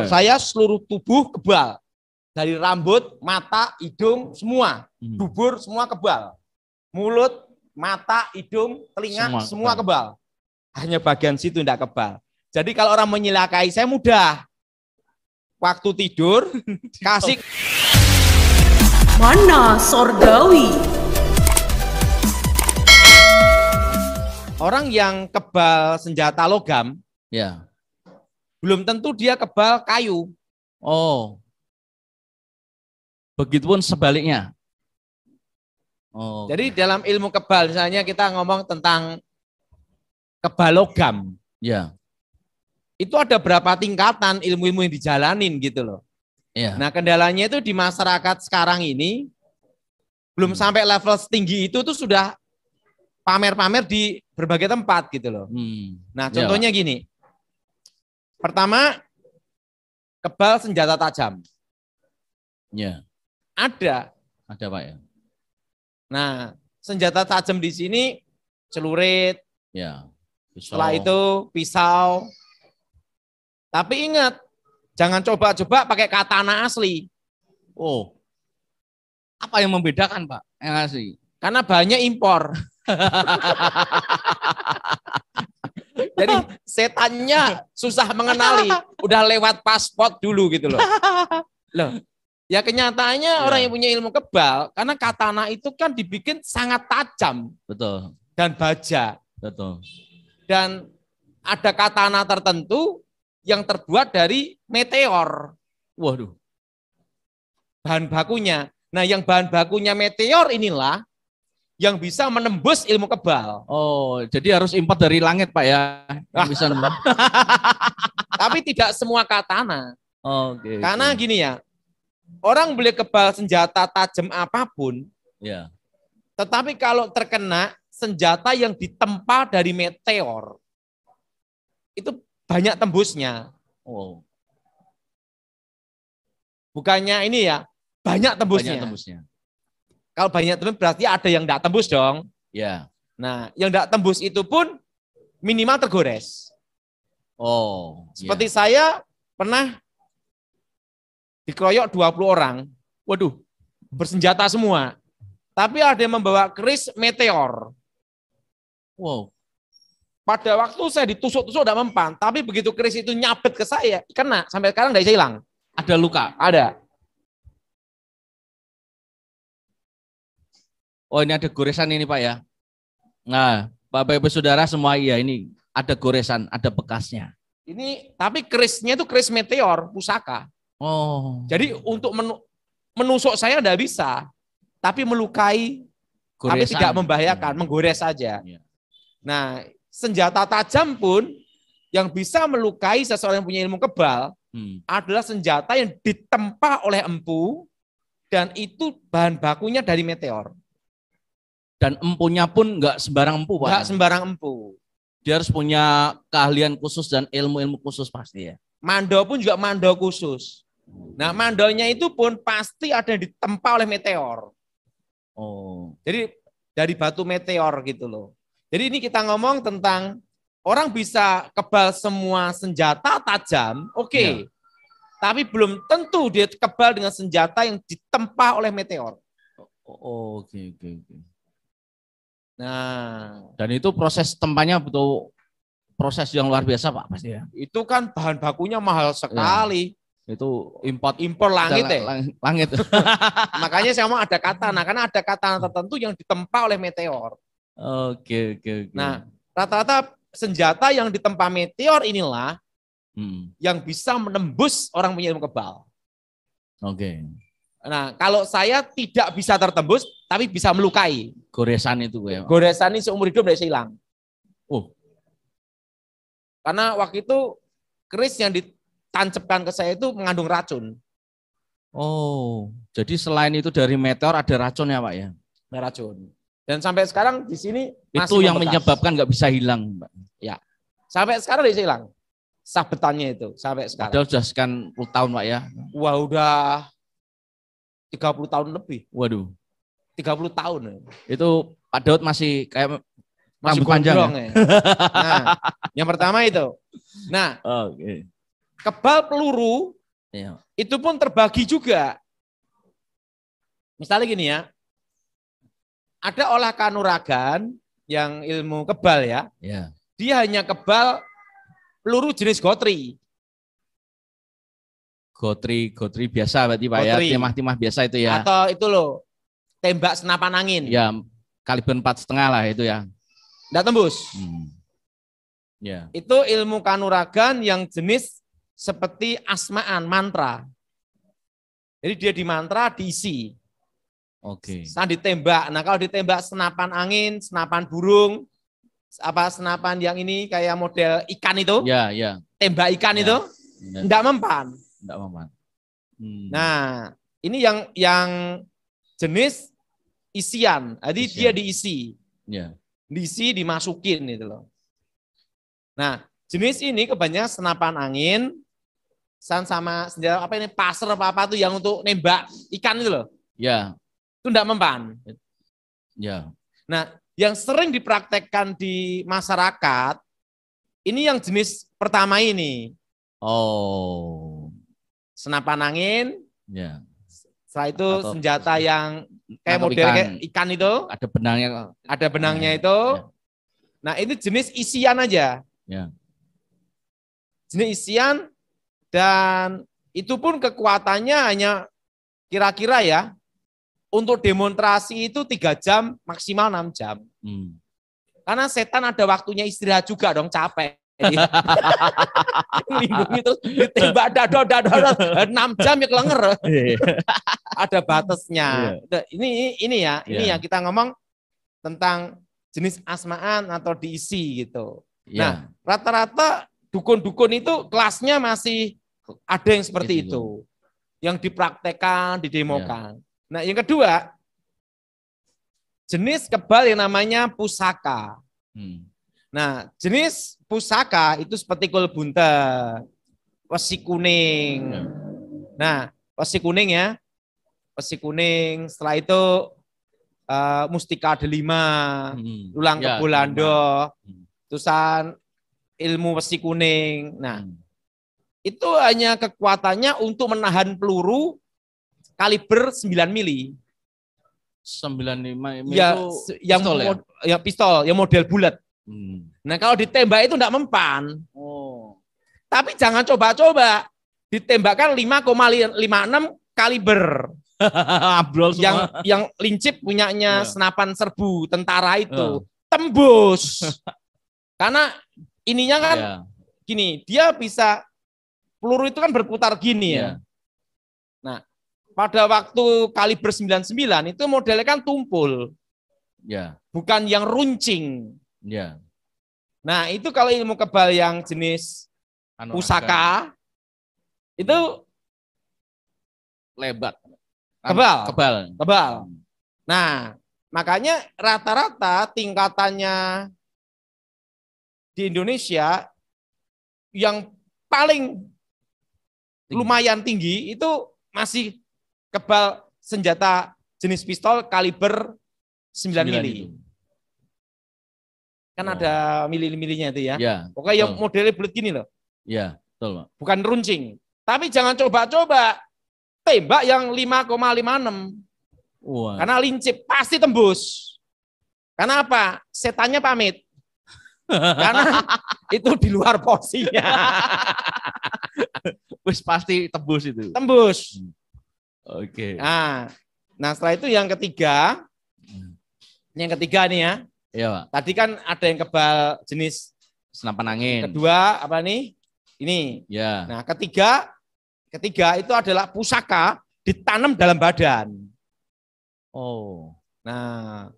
Saya seluruh tubuh kebal. Dari rambut, mata, hidung, semua. Dubur, semua kebal. Mulut, mata, hidung, telinga, semua kebal. Hanya bagian situ tidak kebal. Jadi kalau orang menyelakai saya mudah. Waktu tidur, kasih. Mana Sorgawi? Orang yang kebal senjata logam, ya, belum tentu dia kebal kayu. Oh, begitupun sebaliknya. Oh. Jadi dalam ilmu kebal, misalnya kita ngomong tentang kebal logam. Ya. Itu ada berapa tingkatan ilmu-ilmu yang dijalanin gitu loh. Ya. Nah kendalanya itu di masyarakat sekarang ini, belum sampai level setinggi itu tuh sudah pamer-pamer di berbagai tempat gitu loh. Nah contohnya gini. Pertama, kebal senjata tajam. Ya. Ada Pak ya. Nah, senjata tajam di sini celurit. Ya. Pisau. Setelah itu pisau. Tapi ingat, jangan coba-coba pakai katana asli. Oh. Apa yang membedakan, Pak? Yang asli? Karena banyak impor. Jadi setannya susah mengenali, udah lewat paspor dulu gitu loh. Loh, ya kenyataannya orang yang punya ilmu kebal, karena katana itu kan dibikin sangat tajam. Betul. Dan baja. Betul. Dan ada katana tertentu yang terbuat dari meteor. Waduh. Bahan bakunya. Nah, yang bahan bakunya meteor inilah yang bisa menembus ilmu kebal. Oh, jadi harus import dari langit, Pak ya. Yang bisa nembus. Tapi tidak semua katana. Oke. Karena gini ya, orang boleh kebal senjata tajam apapun. Ya. Tetapi kalau terkena senjata yang ditempa dari meteor, itu banyak tembusnya. Oh. Bukannya ini ya, banyak tembusnya. Banyak tembusnya. Kalau banyak tembus berarti ada yang tidak tembus dong. Ya. Nah, yang tidak tembus itu pun minimal tergores. Oh. Seperti saya pernah dikeroyok 20 orang. Waduh, bersenjata semua. Tapi ada yang membawa keris meteor. Wow. Pada waktu saya ditusuk-tusuk udah mempan, tapi begitu keris itu nyabet ke saya, kena. Sampai sekarang nggak bisa hilang. Ada luka? Ada. Oh, ini ada goresan ini, Pak ya. Nah, Bapak Ibu Saudara semua, iya ini ada goresan, ada bekasnya. Ini tapi kerisnya itu keris meteor, pusaka. Oh. Jadi untuk menusuk saya enggak bisa, tapi melukai, goresan. Tapi tidak membahayakan, menggores saja. Ya. Nah, senjata tajam pun yang bisa melukai seseorang yang punya ilmu kebal adalah senjata yang ditempa oleh empu dan itu bahan bakunya dari meteor. Dan empunya pun enggak sembarang empu, Pak. Enggak sembarang empu. Dia harus punya keahlian khusus dan ilmu-ilmu khusus pasti ya. Mando pun juga mando khusus. Nah, mandonya itu pun pasti ada yang ditempa oleh meteor. Oh. Jadi dari batu meteor gitu loh. Jadi ini kita ngomong tentang orang bisa kebal semua senjata tajam, oke. Ya. Tapi belum tentu dia kebal dengan senjata yang ditempa oleh meteor. Oh, oke. Nah, dan itu proses tempanya betul proses yang luar biasa, Pak, pasti ya. Itu kan bahan bakunya mahal sekali. Ya. Itu impor langit langit. Makanya saya mau ada katana, karena ada katana tertentu yang ditempa oleh meteor. Oke. Nah, rata-rata senjata yang ditempa meteor inilah yang bisa menembus orang punya ilmu kebal. Oke. Nah, kalau saya tidak bisa tertembus, tapi bisa melukai. Goresan itu ya. Goresan ini seumur hidup tidak bisa hilang. Karena waktu itu keris yang ditancapkan ke saya itu mengandung racun. Oh, jadi selain itu dari meteor ada racun ya, Pak ya? Ada racun. Dan sampai sekarang di sini itu yang menyebabkan nggak bisa hilang, Pak. Ya, sampai sekarang tidak bisa hilang. Sabetannya itu sampai sekarang. Padahal sudah sekian puluh tahun, Pak ya? Wah, udah 30 tahun lebih. Waduh. 30 tahun. Itu Pak Daud masih kayak masih panjang ya? Nah, yang pertama itu. Nah, oke. kebal peluru itu pun terbagi juga. Misalnya gini ya, ada olah kanuragan yang ilmu kebal ya. Dia hanya kebal peluru jenis gotri. Gotri biasa berarti Pak ya, timah-timah biasa itu ya. Atau itu loh, tembak senapan angin. Ya, kaliber 4,5 lah itu ya. Nggak tembus. Ya. Itu ilmu kanuragan yang jenis seperti asmaan, mantra. Jadi dia di mantra diisi. Oke. Saat ditembak. Nah kalau ditembak senapan angin, senapan burung, apa senapan yang ini kayak model ikan itu. Ya, ya. Tembak ikan itu, enggak mempan. Enggak mempan. Nah, ini yang jenis isian. Jadi dia diisi. Ya. Diisi dimasukin itu loh. Nah, jenis ini kebanyakan senapan angin sama senjata apa ini pasir apa tuh yang untuk nembak ikan itu loh. Ya. Itu enggak mempan. Ya. Nah, yang sering dipraktekkan di masyarakat ini yang jenis pertama ini. Senapan angin. Ya. Setelah itu senjata yang kayak model kayak ikan itu. Ada benangnya. Ada benangnya itu. Ya. Nah, ini jenis isian aja. Ya. Jenis isian dan itu pun kekuatannya hanya kira-kira ya untuk demonstrasi itu 3 jam maksimal 6 jam. Karena setan ada waktunya istirahat juga dong, capek. Lindung itu ditembak dada 6 jam ya kelenger. Ada batasnya. Ini ya yang kita ngomong tentang jenis asmaan atau diisi gitu. Nah, rata-rata dukun-dukun itu kelasnya masih ada yang seperti itu. Yang dipraktekkan, didemokan. Nah, yang kedua, jenis kebal yang namanya pusaka. Nah, jenis pusaka itu seperti kul buntet, wesi kuning. Nah, wesi kuning ya. Wesi kuning, setelah itu mustika delima, ulang kebulando, terusan ilmu wesi kuning. Nah, itu hanya kekuatannya untuk menahan peluru kaliber 9 mili. 95 ya, itu yang pistol ya? Pistol, yang model bulat. Nah kalau ditembak itu enggak mempan. Tapi jangan coba-coba. Ditembakkan 5,56 kaliber. yang lincip punyanya senapan serbu tentara itu. Tembus. Karena ininya kan gini, dia bisa, peluru itu kan berputar gini ya. Nah, pada waktu kaliber 99 itu modelnya kan tumpul. Bukan yang runcing. Nah, itu kalau ilmu kebal yang jenis pusaka itu lebat. Kebal. Nah, makanya rata-rata tingkatannya di Indonesia yang paling lumayan tinggi itu masih kebal senjata jenis pistol kaliber 9 mili. Kan ada mili-milinya itu ya. Pokoknya yang modelnya bulat gini loh. Iya, betul, Pak. Bukan runcing. Tapi jangan coba-coba tembak yang 5,56. Karena lincip pasti tembus. Karena apa? Setannya pamit. Karena itu di luar porsinya. Wis pasti tembus itu. Tembus. Oke. Nah, setelah itu yang ketiga. Yang ketiga nih ya. Iya, Pak. Tadi kan ada yang kebal jenis senapan angin. Kedua apa nih? Ini. Ya. Nah, ketiga itu adalah pusaka ditanam dalam badan. Nah,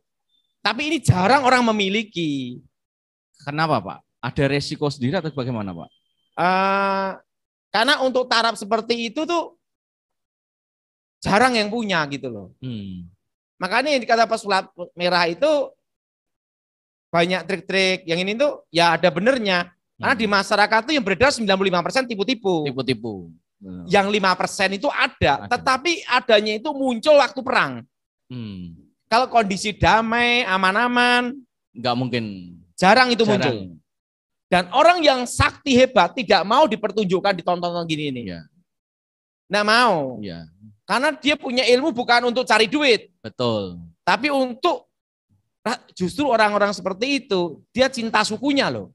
tapi ini jarang orang memiliki. Kenapa, Pak? Ada resiko sendiri atau bagaimana, Pak? Karena untuk taraf seperti itu tuh jarang yang punya gitu loh. Makanya yang dikata pesulap merah itu banyak trik-trik. Yang ini tuh ya ada benernya. Karena di masyarakat tuh yang beredar 95% tipu-tipu. Yang 5% itu ada. Tetapi adanya itu muncul waktu perang. Kalau kondisi damai, aman-aman, nggak mungkin. Jarang itu muncul. Dan orang yang sakti hebat tidak mau dipertunjukkan di tontonan gini ini. Ya. Nggak mau. Ya. Karena dia punya ilmu bukan untuk cari duit. Betul. Tapi untuk justru orang-orang seperti itu, dia cinta sukunya loh.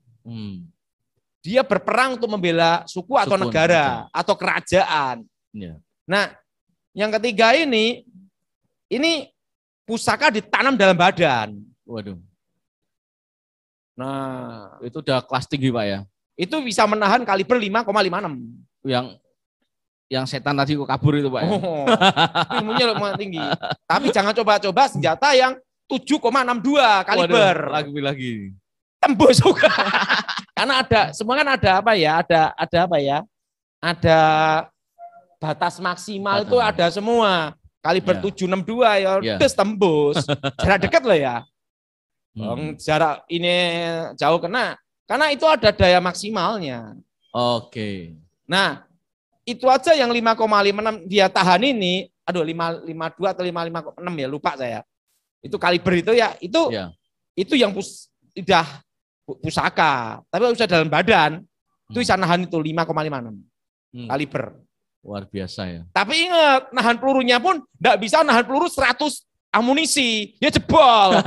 Dia berperang untuk membela suku atau negara atau kerajaan. Ya. Nah, yang ketiga ini pusaka ditanam dalam badan. Waduh. Nah, itu udah kelas tinggi Pak ya. Itu bisa menahan kaliber 5,56. Yang setan tadi kok kabur itu Pak ya. Ilmunya lumayan tinggi. Tapi jangan coba-coba senjata yang 7,62 kaliber. Waduh, lagi. Tembus juga. Karena semua kan ada apa ya? Ada batas maksimal itu ada semua. Kaliber 762 ya, terus tembus. Jarak dekat loh ya. Jarak ini jauh kena. Karena itu ada daya maksimalnya. Oke. Nah, itu aja yang 5,56 dia tahan ini, 552 atau 556 ya, lupa saya. Itu kaliber itu ya, itu yang udah pusaka, tapi udah dalam badan, itu bisa nahan itu 5,56 kaliber. Luar biasa ya. Tapi ingat, nahan pelurunya pun enggak bisa nahan peluru 100 amunisi, dia jebol.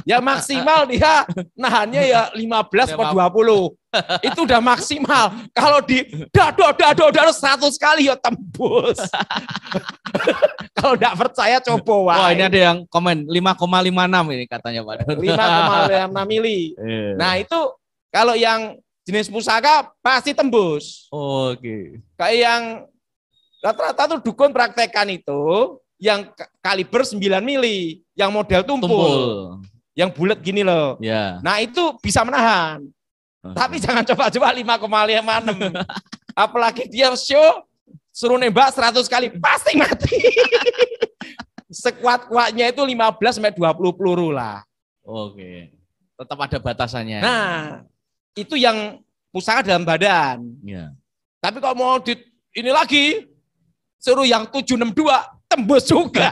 Ya maksimal dia nahannya ya 15 per 20. Itu udah maksimal. Kalau di dado 100 kali ya tembus. Kalau enggak percaya coba wae. Wah, ini ada yang komen 5,56 ini katanya Pak. 5,56 mili. Nah, itu kalau yang jenis pusaka pasti tembus. Oke. Kayak yang rata-rata tuh dukun praktekan itu yang kaliber 9 mili, yang model tumpul. Yang bulat gini loh. Ya. Nah, itu bisa menahan. Tapi jangan coba-coba 5,56. Apalagi dia show suruh nembak 100 kali pasti mati. Sekuat-kuatnya itu 15 sampai 20 peluru lah. Oke. Tetap ada batasannya. Nah, itu yang pusaka dalam badan. Ya. Tapi kalau mau ini lagi suruh yang 762 tembus juga.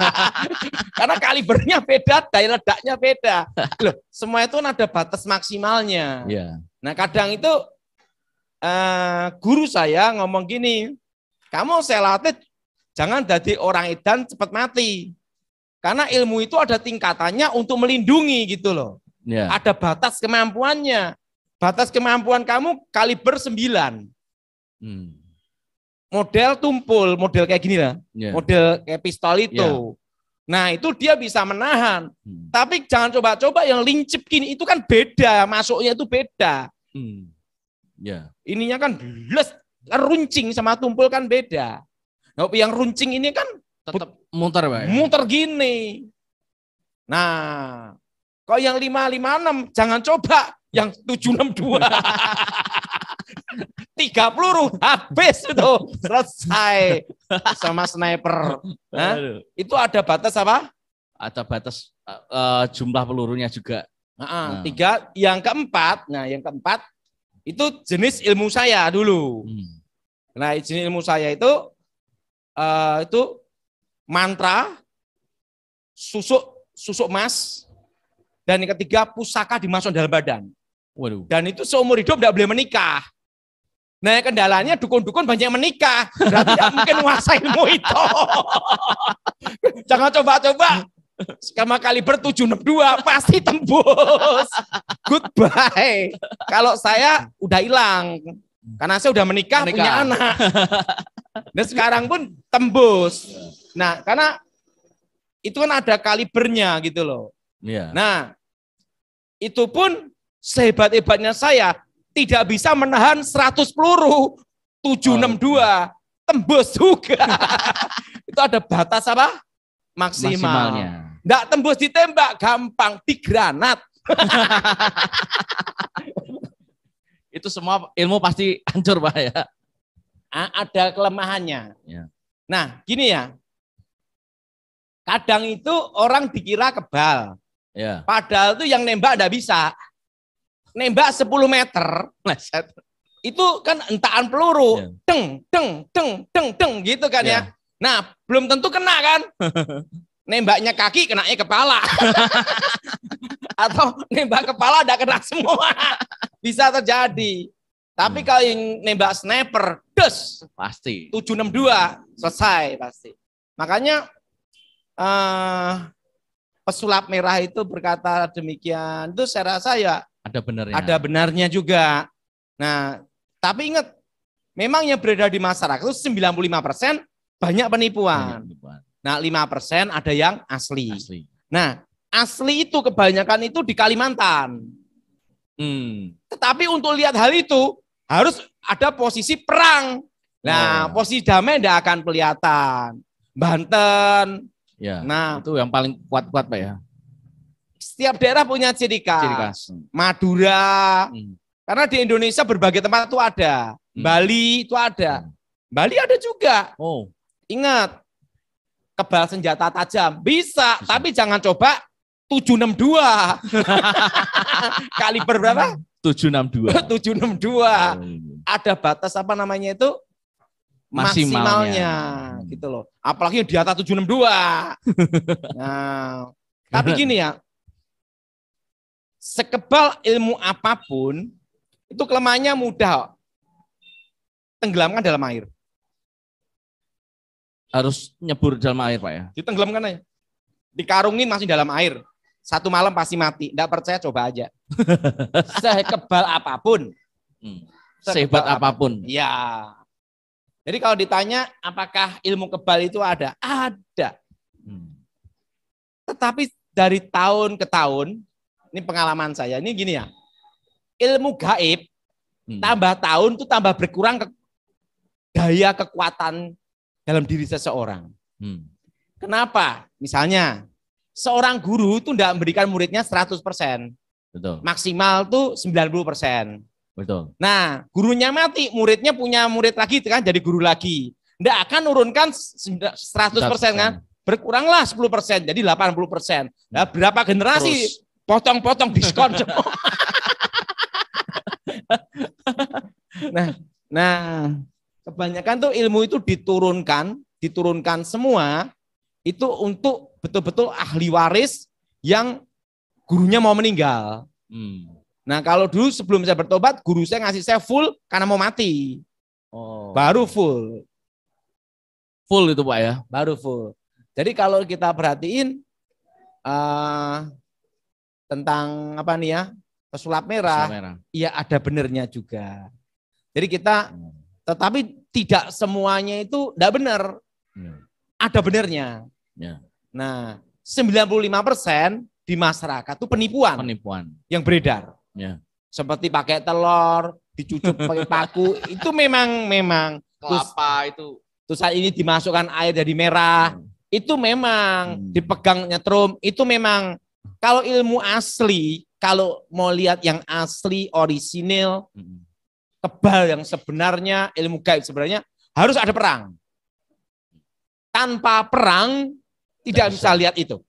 Karena kalibernya beda, daya ledaknya beda. Loh, semua itu ada batas maksimalnya. Ya. Nah, kadang itu guru saya ngomong gini, kamu saya latih jangan jadi orang edan cepat mati. Karena ilmu itu ada tingkatannya untuk melindungi gitu loh. Ya. Ada batas kemampuannya. Batas kemampuan kamu kaliber 9. Model tumpul, model kayak gini lah. Model kayak pistol itu. Nah, itu dia bisa menahan. Tapi jangan coba-coba yang lincip gini, itu kan beda, masuknya itu beda. Ininya kan runcing sama tumpul kan beda. Nah, yang runcing ini kan tetap muter, Pak. Muter gini. Nah, kalau yang 556 jangan coba yang 762. 3 peluru habis itu, selesai sama sniper. Nah, itu ada batas apa? Ada batas jumlah pelurunya juga. Nah. 3, yang keempat itu jenis ilmu saya dulu. Nah, jenis ilmu saya itu mantra, susuk emas, dan yang ketiga pusaka dimasukkan dalam badan. Waduh. Dan itu seumur hidup tidak boleh menikah. Nah, kendalanya dukun-dukun banyak menikah. Berarti tidak mungkin menguasai ilmu itu. Jangan coba-coba. Sama kaliber 762 pasti tembus. Goodbye. Kalau saya udah hilang. Karena saya udah menikah. Punya anak. Dan sekarang pun tembus. Nah, karena itu kan ada kalibernya gitu loh. Yeah. Nah, itu pun sehebat-hebatnya saya tidak bisa menahan 100 peluru 762 tembus juga. Itu ada batas apa? Maksimalnya. Nggak tembus ditembak, gampang digranat. Itu semua ilmu pasti hancur Pak ya. Ada kelemahannya. Ya. Nah, gini ya. Kadang itu orang dikira kebal. Ya. Padahal itu yang nembak enggak bisa. Nembak 10 meter, itu kan entaan peluru, deng, deng, deng, deng, deng, gitu kan ya. Nah, belum tentu kena kan. nembaknya kaki kenanya kepala. Atau nembak kepala ada kena semua. Bisa terjadi. Tapi kalau yang nembak sniper, des, pasti 762 selesai pasti. Makanya pesulap merah itu berkata demikian. Itu saya rasa ya ada benarnya juga. Nah, tapi ingat, memang yang beredar di masyarakat itu 95% banyak penipuan. Nah, 5% ada yang asli. Nah, asli itu kebanyakan itu di Kalimantan. Tetapi untuk lihat hal itu harus ada posisi perang. Nah, posisi damai tidak akan kelihatan. Banten. Ya, nah, itu yang paling kuat-kuat Pak ya. Setiap daerah punya ciri khas. Madura. Karena di Indonesia berbagai tempat itu ada. Bali itu ada. Bali ada juga. Ingat, kebal senjata tajam. Bisa. Tapi jangan coba 762. Kaliber berapa? 762. Ada batas apa namanya itu? Maksimalnya. Gitu loh. Apalagi di atas 762. Nah, tapi gini ya. Sekebal ilmu apapun, itu kelemahannya mudah tenggelamkan dalam air. Harus nyebur dalam air Pak ya? Ditenggelamkan aja. Dikarungin masih dalam air. 1 malam pasti mati. Tidak percaya coba aja. Sekebal apapun. Sehebat apapun. Ya. Jadi kalau ditanya apakah ilmu kebal itu ada? Ada. Tetapi dari tahun ke tahun, ini pengalaman saya, ini gini ya. Ilmu gaib, tambah tahun itu tambah berkurang daya kekuatan dalam diri seseorang. Kenapa? Misalnya, seorang guru itu tidak memberikan muridnya 100%. Betul. Maksimal tuh 90%. Betul. Nah, gurunya mati, muridnya punya murid lagi kan, jadi guru lagi. Tidak akan nurunkan 100% kan? Berkuranglah 10%, jadi 80%. Nah, berapa generasi potong-potong diskon semua. Nah, kebanyakan tuh ilmu itu diturunkan semua itu untuk betul-betul ahli waris yang gurunya mau meninggal. Nah, kalau dulu sebelum saya bertobat, guru saya ngasih saya full karena mau mati. Baru full. Full itu Pak ya? Baru full. Jadi kalau kita perhatiin tentang apa nih ya, pesulap merah, iya ada benernya juga. Jadi kita, tetapi tidak semuanya itu tidak benar. Ada benernya. Nah, 95% di masyarakat itu penipuan yang beredar. Seperti pakai telur, dicucuk pakai paku, itu memang kelapa itu. Terus saat ini dimasukkan air jadi merah, itu memang dipegang nyetrum, itu memang kalau ilmu asli, kalau mau lihat yang asli, orisinil, kebal yang sebenarnya, ilmu gaib sebenarnya harus ada perang. Tanpa perang tidak bisa lihat itu.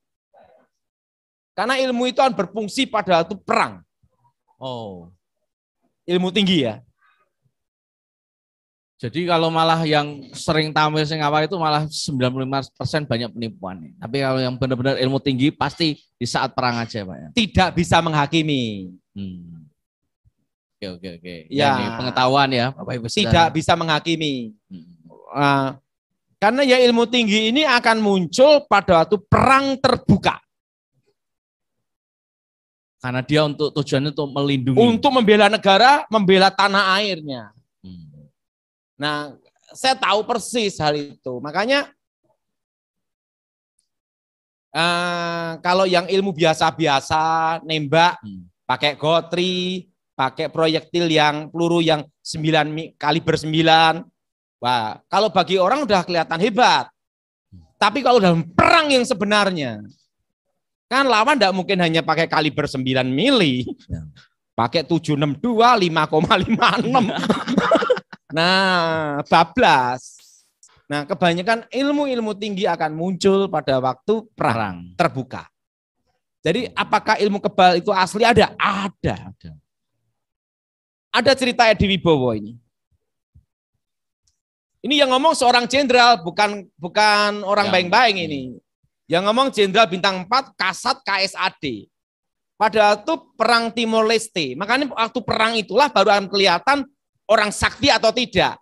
Karena ilmu itu kan berfungsi pada waktu perang. Ilmu tinggi ya. Jadi kalau malah yang sering tampil sing awal itu malah 95% banyak penipuan. Tapi kalau yang benar-benar ilmu tinggi pasti di saat perang aja Pak ya. Tidak bisa menghakimi. Oke. Ya, ini pengetahuan ya Bapak Ibu Saudara. Tidak bisa menghakimi. Karena ya ilmu tinggi ini akan muncul pada waktu perang terbuka. Karena dia untuk tujuannya untuk melindungi. Untuk membela negara, membela tanah airnya. Nah, saya tahu persis hal itu. Makanya kalau yang ilmu biasa-biasa, nembak, pakai gotri, pakai proyektil yang peluru yang kaliber 9. Wah, kalau bagi orang udah kelihatan hebat. Tapi kalau dalam perang yang sebenarnya, kan lawan tidak mungkin hanya pakai kaliber 9 mili. Pakai 762, 5,56. Nah, bablas. Nah, kebanyakan ilmu-ilmu tinggi akan muncul pada waktu perang terbuka. Jadi, apakah ilmu kebal itu asli? Ada. Ada cerita Edi Wibowo ini. Ini yang ngomong seorang jenderal, bukan orang baik-baik ini. Yang ngomong Jenderal Bintang 4 Kasat KSAD. Padahal itu perang Timor Leste. Makanya waktu perang itulah baru akan kelihatan orang sakti atau tidak.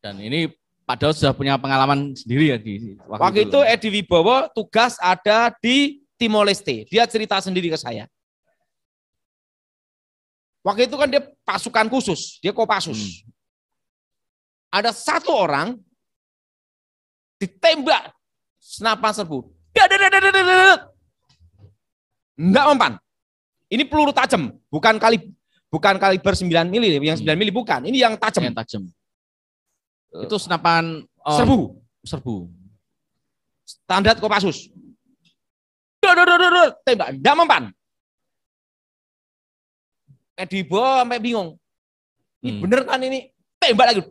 Dan ini padahal sudah punya pengalaman sendiri ya di waktu itu. Edi Wibowo tugas ada di Timor Leste. Dia cerita sendiri ke saya. Waktu itu kan dia pasukan khusus, dia Kopassus. Ada satu orang ditembak senapan serbu. Enggak mempan. Ini peluru tajam, bukan kaliber 9 mili, yang 9 mili bukan. Ini yang tajam. Yang tajam. Itu senapan serbu. Standar Kopassus. Tembak, enggak mempan. Edi Wibowo sampai bingung. Ini bener kan ini? Tembak lagi.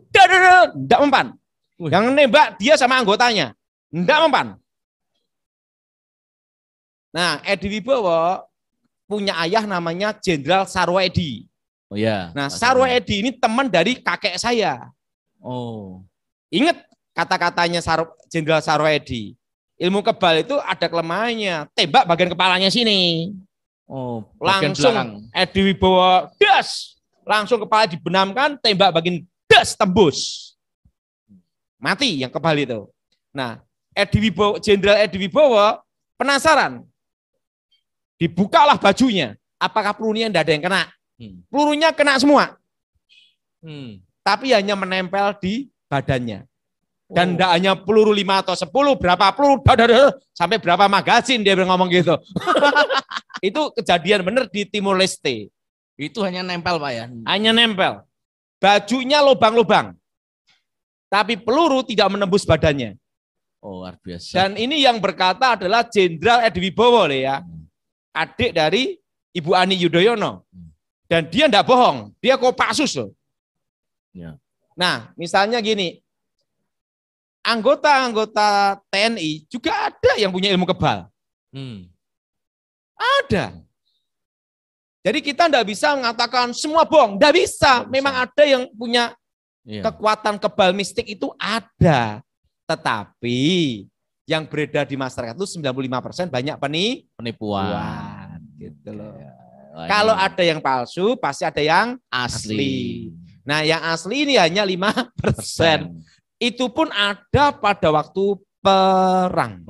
Enggak mempan. Yang nembak dia sama anggotanya. Enggak mempan. Nah, Edi Wibowo punya ayah namanya Jenderal Sarwoedi. Oh ya. Nah, Sarwoedi ini teman dari kakek saya. Oh. Ingat kata-katanya Jenderal Sarwoedi. Ilmu kebal itu ada kelemahannya. Tembak bagian kepalanya sini. Oh, langsung Edi Wibowo das, langsung kepala dibenamkan, tembak bagian das tembus, mati yang kebal itu. Nah, Jenderal Edi Wibowo penasaran, dibukalah bajunya, apakah pelurunya tidak ada yang kena? Pelurunya kena semua, tapi hanya menempel di badannya. Dan tidak hanya peluru 5 atau 10, berapa peluru, sampai berapa magasin dia ngomong gitu. Itu kejadian benar di Timor Leste. Itu hanya nempel Pak ya? Hanya nempel. Bajunya lubang-lubang. Tapi peluru tidak menembus badannya. Oh, luar biasa. Dan ini yang berkata adalah Jenderal Edi Wibowo ya. Adik dari Ibu Ani Yudhoyono. Dan dia tidak bohong. Dia Kopassus loh. Ya. Nah, misalnya gini. Anggota-anggota TNI juga ada yang punya ilmu kebal. Ada. Jadi kita tidak bisa mengatakan semua bohong. Tidak bisa. Memang ada yang punya kekuatan kebal mistik itu ada. Tetapi yang beredar di masyarakat itu 95% banyak penipuan. Gitu loh. Kalau ada yang palsu, pasti ada yang asli. Nah, yang asli ini hanya 5%. Itu pun ada pada waktu perang.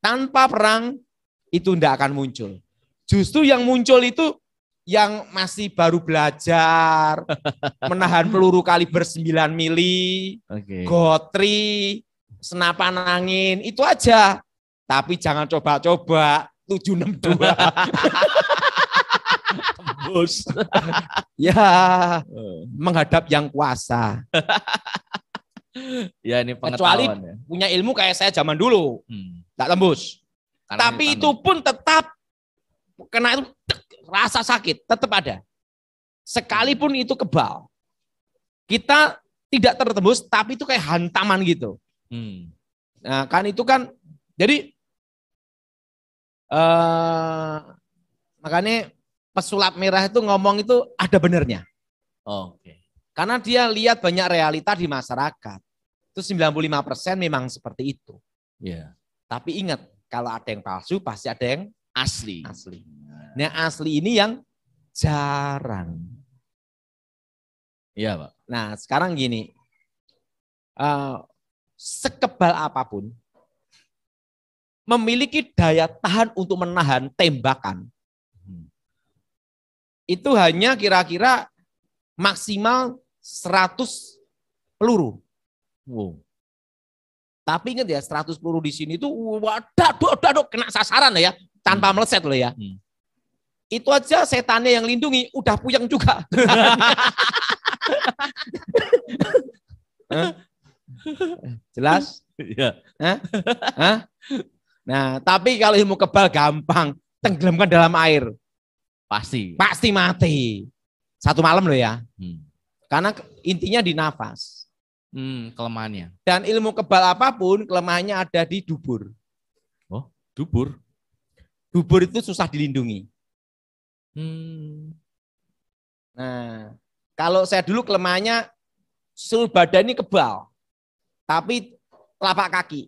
Tanpa perang itu tidak akan muncul. Justru yang muncul itu yang masih baru belajar, menahan peluru kaliber 9 mili, gotri, senapan angin, itu aja. Tapi jangan coba-coba 762. Tembus. Ya, menghadap yang kuasa. Ya ini kecuali ya. Punya ilmu kayak saya zaman dulu, tak tembus. Karena tapi itu pun tetap kena itu rasa sakit tetap ada. Sekalipun itu kebal, kita tidak tertembus, tapi itu kayak hantaman gitu. Nah kan itu kan, jadi makanya pesulap merah itu ngomong itu ada benernya. Karena dia lihat banyak realita di masyarakat. Itu 95% memang seperti itu. Tapi ingat, kalau ada yang palsu pasti ada yang asli. Nah, asli ini yang jarang. Iya, Pak. Nah, sekarang gini. Sekebal apapun memiliki daya tahan untuk menahan tembakan. Itu hanya kira-kira maksimal 100 peluru. Tapi ingat ya, 100 peluru di sini itu waduh, kena sasaran ya, tanpa meleset loh ya. Itu aja setannya yang lindungi udah puyeng juga. Jelas? Iya. Nah, tapi kalau ilmu kebal gampang, tenggelamkan dalam air. Pasti mati. 1 malam loh ya. Karena intinya di nafas. Kelemahannya. Dan ilmu kebal apapun, kelemahannya ada di dubur. Oh, dubur? Dubur itu susah dilindungi. Nah, kalau saya dulu kelemahannya seluruh badan ini kebal. Tapi telapak kaki.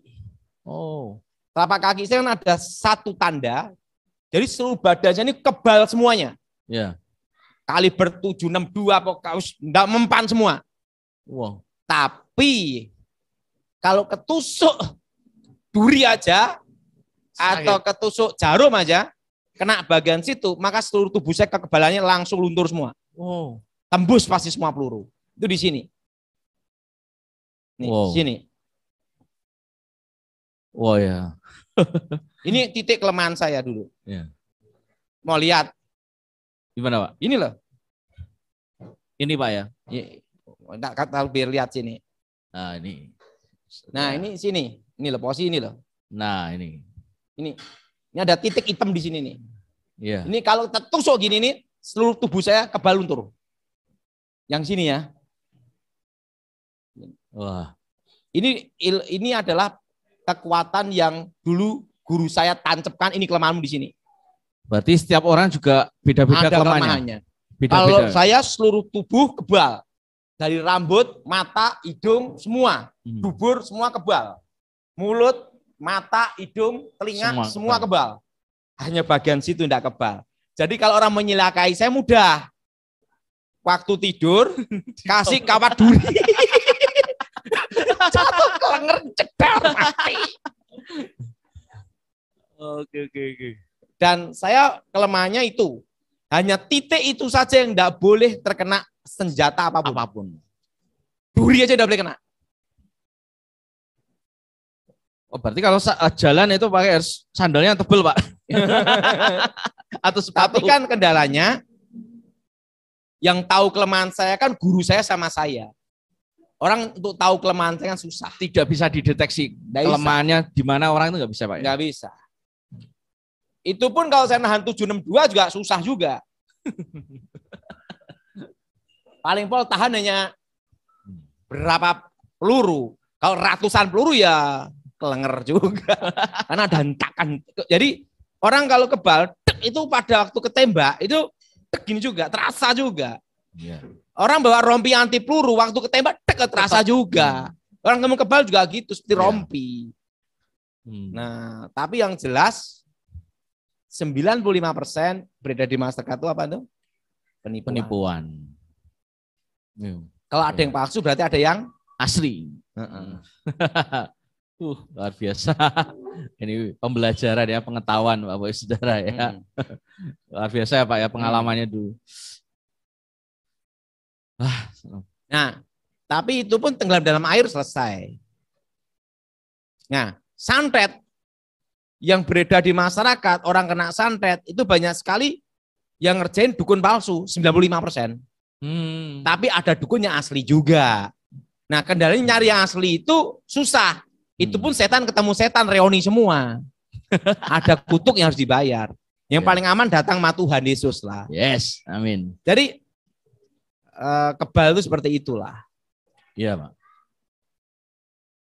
Oh. Telapak kaki saya kan ada satu tanda, jadi seluruh badannya ini kebal semuanya. Ya. Kaliber 762 pokoknya enggak mempan semua. Wow. Tapi kalau ketusuk duri aja atau ketusuk jarum aja kena bagian situ, maka seluruh tubuh saya kekebalannya langsung luntur semua. Wow. Tembus pasti semua peluru. Itu di sini. Nih, wow. Sini. Wow ya. Ini titik kelemahan saya dulu. Ya. Mau lihat? Gimana Pak? Ini loh. Ini Pak ya? Enggak kata biar lihat sini. Nah ini. Nah ya. ini sini. Ini loh posisi ini loh. Nah ini. Ini ada titik hitam di sini nih. Iya. Ini kalau tertusuk gini nih, seluruh tubuh saya kebal luntur. Yang sini ya. Wah. Ini adalah kekuatan yang dulu guru saya tancapkan, ini kelemahanmu di sini. Berarti setiap orang juga beda-beda kelemahannya. Kalau saya seluruh tubuh kebal. Dari rambut, mata, hidung, semua. Dubur, semua kebal. Mulut, mata, hidung, telinga, semua kebal. Hanya bagian situ tidak kebal. Jadi kalau orang menyelakai saya mudah. Waktu tidur, kasih kawat duri. Jatuh kelenger, cedar, mati. Oke. Dan saya kelemahannya itu. Hanya titik itu saja yang tidak boleh terkena senjata apapun. Duri aja tidak boleh kena. Oh, berarti kalau jalan itu pakai sandalnya tebel Pak. Atau sepatu. Tapi kan kendalanya, yang tahu kelemahan saya kan guru saya sama saya. Orang untuk tahu kelemahan saya kan susah. Tidak bisa dideteksi kelemahannya di mana orang itu nggak bisa Pak. Nggak bisa. Itu pun kalau saya nahan 762 juga susah juga. Paling pol tahan hanya berapa peluru. Kalau ratusan peluru ya kelenger juga. Karena ada hentakan. Jadi orang kalau kebal, itu pada waktu ketembak, itu gini juga, terasa juga. Ya. Orang bawa rompi anti peluru, waktu ketembak, terasa juga. Orang kamu kebal juga gitu, seperti rompi. Nah, tapi yang jelas, 95% beredar di masyarakat itu apa tuh? Penipuan. Kalau ada yang palsu berarti ada yang asli. Luar biasa. Ini pembelajaran ya, pengetahuan Bapak Ibu Saudara ya. Luar biasa ya Pak ya pengalamannya dulu. Nah, tapi itu pun tenggelam dalam air selesai. Nah, santet yang beredar di masyarakat, orang kena santet itu banyak sekali yang ngerjain dukun palsu, 95%. Tapi ada dukunnya asli juga. Nah, kendalanya nyari yang asli itu susah. Itu pun setan ketemu setan, reuni semua. Ada kutuk yang harus dibayar. Yang paling aman datang sama Tuhan Yesus lah. Yes, amin. Jadi kebal itu seperti itulah. Iya Pak.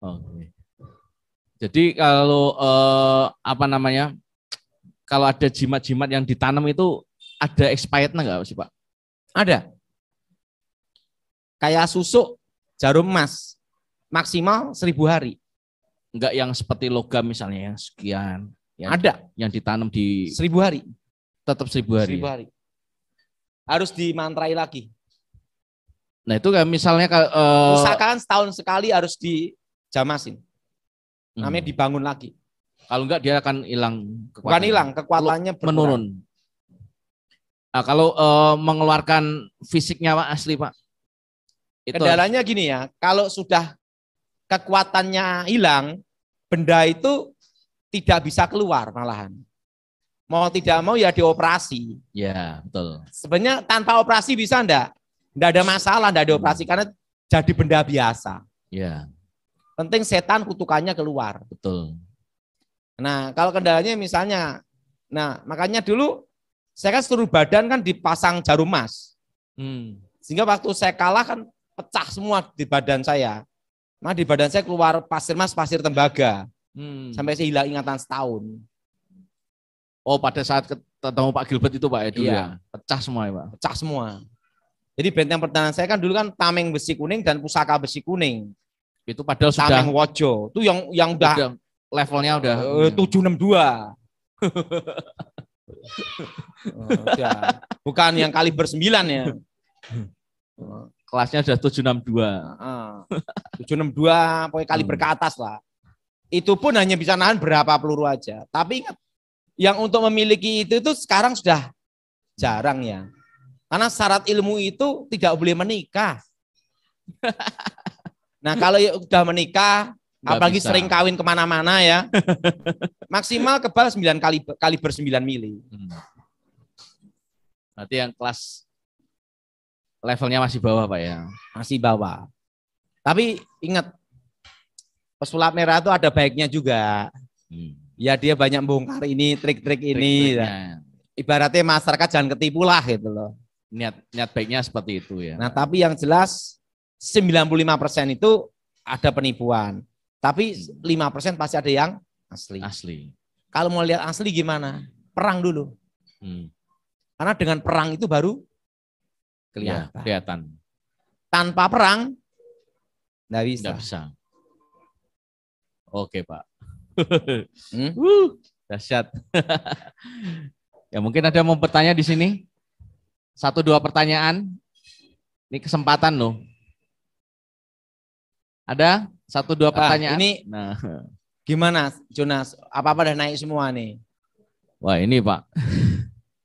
Oke. Jadi kalau kalau ada jimat-jimat yang ditanam itu ada expirednya nggak sih Pak? Ada. Kayak susuk jarum emas maksimal 1000 hari. Enggak yang seperti logam misalnya yang sekian. Ada. Yang ditanam di 1000 hari. Tetap 1000 hari. 1000 hari. Harus dimantrai lagi. Nah itu kayak misalnya usahakan setahun sekali harus dijamasin. Namanya dibangun lagi. Kalau enggak dia akan hilang kekuatannya. Bukan hilang, kekuatannya menurun. Nah, kalau mengeluarkan fisiknya Pak asli Pak. Kendalanya gini ya, kalau sudah kekuatannya hilang, benda itu tidak bisa keluar malahan. Mau tidak mau ya dioperasi. Ya, betul. Sebenarnya tanpa operasi bisa enggak? Enggak ada masalah, enggak dioperasi karena jadi benda biasa. Ya. Penting setan kutukannya keluar. Betul. Nah, kalau kendalanya misalnya, makanya dulu saya kan seluruh badan kan dipasang jarum emas. Sehingga waktu saya kalah kan pecah semua di badan saya. Di badan saya keluar pasir emas, pasir tembaga. Sampai saya hilang ingatan setahun. Oh, pada saat ketemu Pak Gilbert itu Pak ya dulu ya? Pecah semua ya Pak? Pecah semua. Jadi benteng pertahanan saya kan dulu kan tameng besi kuning dan pusaka besi kuning. Itu padahal sudah tameng wojo. Itu yang udah levelnya udah 762. Udah. Bukan yang kaliber 9 ya. Kelasnya sudah 762. 762 pokoknya kaliber ke atas lah. Itu pun hanya bisa nahan berapa peluru aja. Tapi ingat, yang untuk memiliki itu sekarang sudah jarang ya. Karena syarat ilmu itu tidak boleh menikah. Nah kalau udah menikah, nggak apalagi bisa. Sering kawin kemana-mana ya, maksimal kebal 9 kaliber 9 mili. Berarti yang kelas levelnya masih bawah Pak ya? Masih bawah. Tapi ingat, pesulap merah itu ada baiknya juga. Ya dia banyak bongkar ini, trik-trik ini. Ibaratnya masyarakat jangan ketipu lah gitu loh. Niat baiknya seperti itu ya. Nah tapi yang jelas 95% itu ada penipuan. Tapi 5% pasti ada yang asli. Kalau mau lihat asli gimana? Perang dulu. Karena dengan perang itu baru kelihatan. Tanpa perang nggak bisa. Oke Pak. Dahsyat. Ya mungkin ada yang mau bertanya di sini. 1-2 pertanyaan. Ini kesempatan loh. Ada 1-2 pertanyaan. Ini gimana Jonas? Apa-apa udah naik semua nih? Wah ini Pak.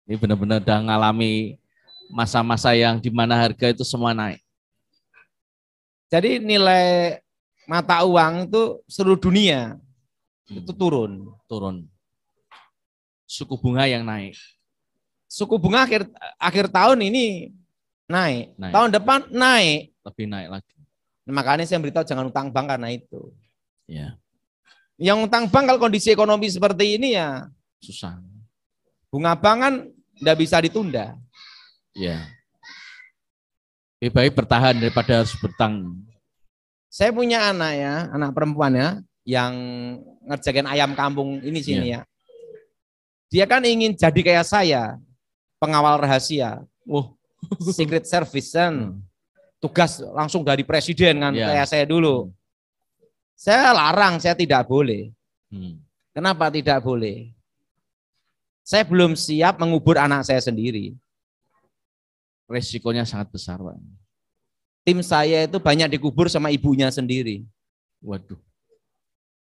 Ini benar-benar udah ngalami masa-masa yang dimana harga itu semua naik. Jadi nilai mata uang itu seluruh dunia itu turun. Suku bunga yang naik. Suku bunga akhir tahun ini naik. Tahun depan naik. Lebih naik lagi. Makanya saya beritahu jangan utang bank karena itu. Ya. Yang utang bank kalau kondisi ekonomi seperti ini ya susah. Bunga bank kan tidak bisa ditunda. Ya. Lebih baik bertahan daripada harus bertang. Saya punya anak ya, anak perempuan ya, yang ngerjain ayam kampung ini sini ya. Dia kan ingin jadi kayak saya, pengawal rahasia. Secret Service kan. Tugas langsung dari presiden kan, kayak saya dulu. Saya larang, saya tidak boleh. Kenapa tidak boleh? Saya belum siap mengubur anak saya sendiri. Resikonya sangat besar, Pak. Tim saya itu banyak dikubur sama ibunya sendiri. Waduh.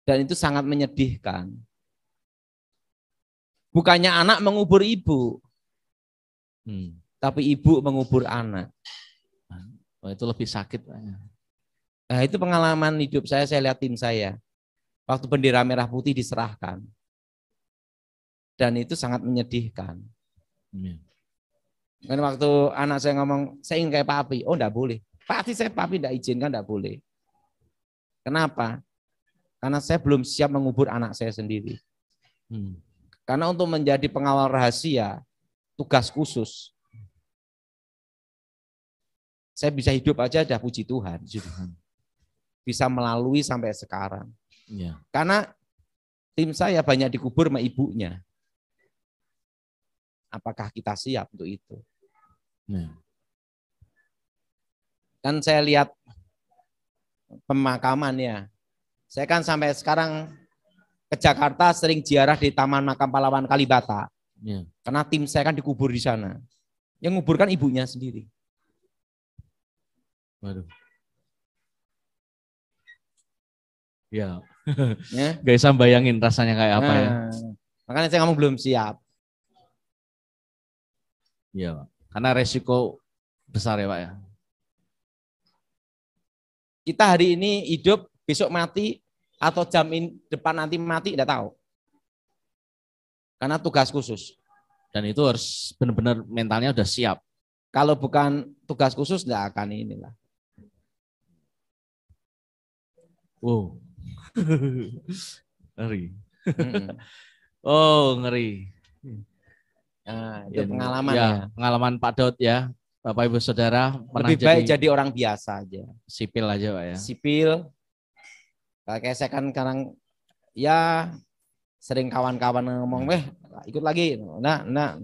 Dan itu sangat menyedihkan. Bukannya anak mengubur ibu, tapi ibu mengubur anak. Oh, itu lebih sakit. Nah, itu pengalaman hidup saya lihat tim saya. Waktu bendera merah putih diserahkan. Dan itu sangat menyedihkan. Kan waktu anak saya ngomong, saya ingin kayak papi. Oh, enggak boleh. Pasti saya papi enggak izinkan, enggak boleh. Kenapa? Karena saya belum siap mengubur anak saya sendiri. Karena untuk menjadi pengawal rahasia, tugas khusus. Saya bisa hidup aja udah puji Tuhan. Bisa melalui sampai sekarang. Karena tim saya banyak dikubur sama ibunya. Apakah kita siap untuk itu? Kan saya lihat pemakaman ya. Saya kan sampai sekarang ke Jakarta sering ziarah di Taman Makam Pahlawan Kalibata. Karena tim saya kan dikubur di sana. Yang nguburkan ibunya sendiri. Waduh. Ya. Gak bisa bayangin rasanya kayak apa ya. Makanya saya ngomong belum siap. Iya, Pak. Karena resiko besar ya, Pak ya. Kita hari ini hidup, besok mati, atau jam depan nanti mati, tidak tahu. Karena tugas khusus. Dan itu harus benar-benar mentalnya udah siap. Kalau bukan tugas khusus, tidak akan inilah. Wow. Ngeri. Oh, ngeri. Nah, itu pengalaman ya. Pengalaman Pak Daud ya. Bapak Ibu Saudara. Lebih baik jadi orang biasa aja. Sipil aja Pak ya. Sipil. Kayak saya kan sekarang ya sering kawan-kawan ngomong, ikut lagi. Nah.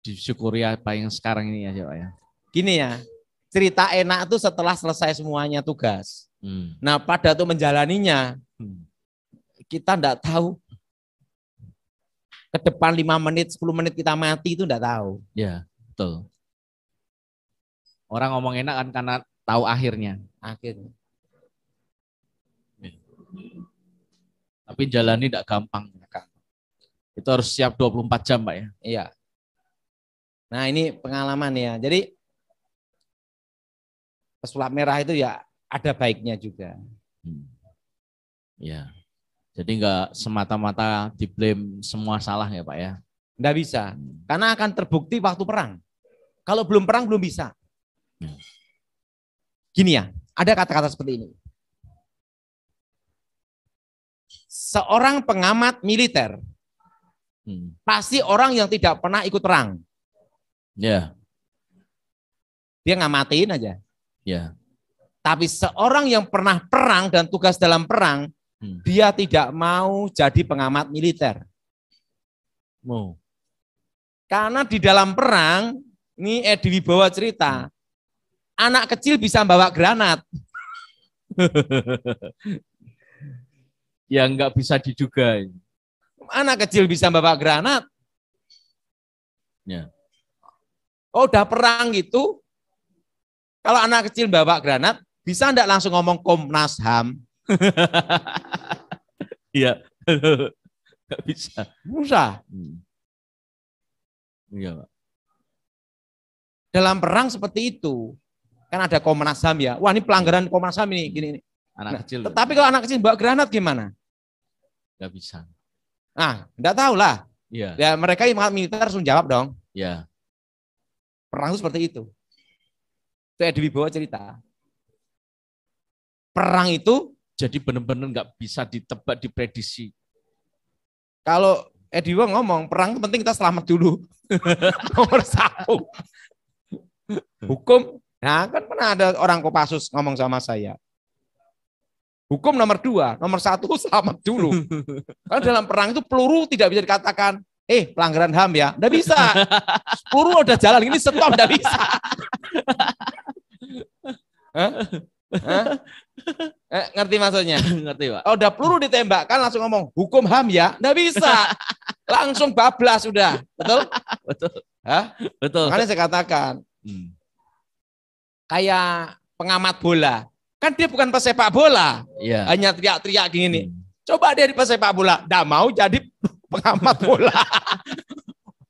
Disyukuri apa yang sekarang ini aja Pak ya. Gini ya, cerita enak itu setelah selesai semuanya tugas. Nah pada tuh menjalaninya, kita enggak tahu ke depan 5 menit, 10 menit kita mati itu enggak tahu. Ya, betul. Orang ngomong enak kan karena tahu akhirnya. Akhirnya. Tapi jalani tidak gampang. Itu harus siap 24 jam, Pak ya. Iya. Nah, ini pengalaman ya. Jadi pesulap merah itu ya ada baiknya juga. Ya. Jadi enggak semata-mata diblame semua salah ya, Pak ya. Enggak bisa. Karena akan terbukti waktu perang. Kalau belum perang belum bisa. Gini ya, ada kata-kata seperti ini. Seorang pengamat militer pasti orang yang tidak pernah ikut perang. Ya. Dia ngamatin aja. Ya. Tapi seorang yang pernah perang dan tugas dalam perang, dia tidak mau jadi pengamat militer. Karena di dalam perang, ini Edi Wibowo cerita, anak kecil bisa bawa granat. Yang nggak bisa diduga. Anak kecil bisa bawa granat. Ya. Oh, udah perang gitu. Kalau anak kecil bawa granat, bisa enggak langsung ngomong Komnas HAM? Iya. Nggak bisa. Susah. Iya, Pak. Dalam perang seperti itu. Kan ada Komnas HAM ya. Wah, ini pelanggaran Komnas HAM ini gini. Anak kecil. Tetapi kalau anak kecil bawa granat gimana? Nggak bisa. Ah, enggak tahu lah. Iya. Ya mereka yang militer langsung jawab dong. Iya. Perang itu seperti itu. Itu Edi Wibowo cerita. Perang itu jadi benar-benar nggak bisa ditebak, diprediksi. Kalau Edi Wibowo ngomong, perang itu penting kita selamat dulu. Nomor 1. Hukum, nah kan pernah ada orang Kopassus ngomong sama saya. Hukum nomor 2, nomor 1 selamat dulu. Karena dalam perang itu peluru tidak bisa dikatakan, pelanggaran HAM ya, nggak bisa. Peluru udah jalan, ini stop, nggak bisa. Ngerti maksudnya? Ngerti, Pak. Kalau udah peluru ditembakkan langsung ngomong, hukum HAM ya, nggak bisa. Langsung bablas sudah, betul? Betul. Hah? Betul. Makanya saya katakan, kayak pengamat bola. Kan dia bukan pesepak bola, hanya teriak-teriak gini. Coba dia di pesepak bola, nggak mau jadi pengamat bola.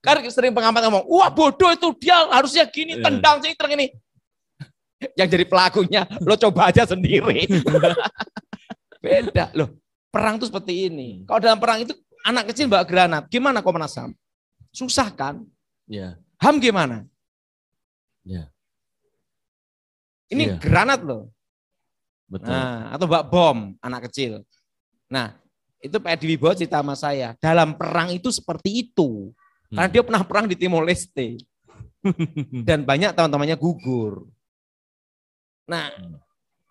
Kan sering pengamat ngomong, wah bodoh itu dia harusnya gini, tendang sini, terang ini. Yang jadi pelakunya, lo coba aja sendiri. Beda loh, perang itu seperti ini. Kalau dalam perang itu anak kecil bawa granat, gimana Komnas HAM? Susah kan? Ya. HAM gimana? Ya. Ini granat loh. Betul. Nah, atau bawa bom anak kecil. Nah, itu Pak Edi Wibowo cerita sama saya. Dalam perang itu seperti itu. Karena dia pernah perang di Timor Leste. Dan banyak teman-temannya gugur. Nah,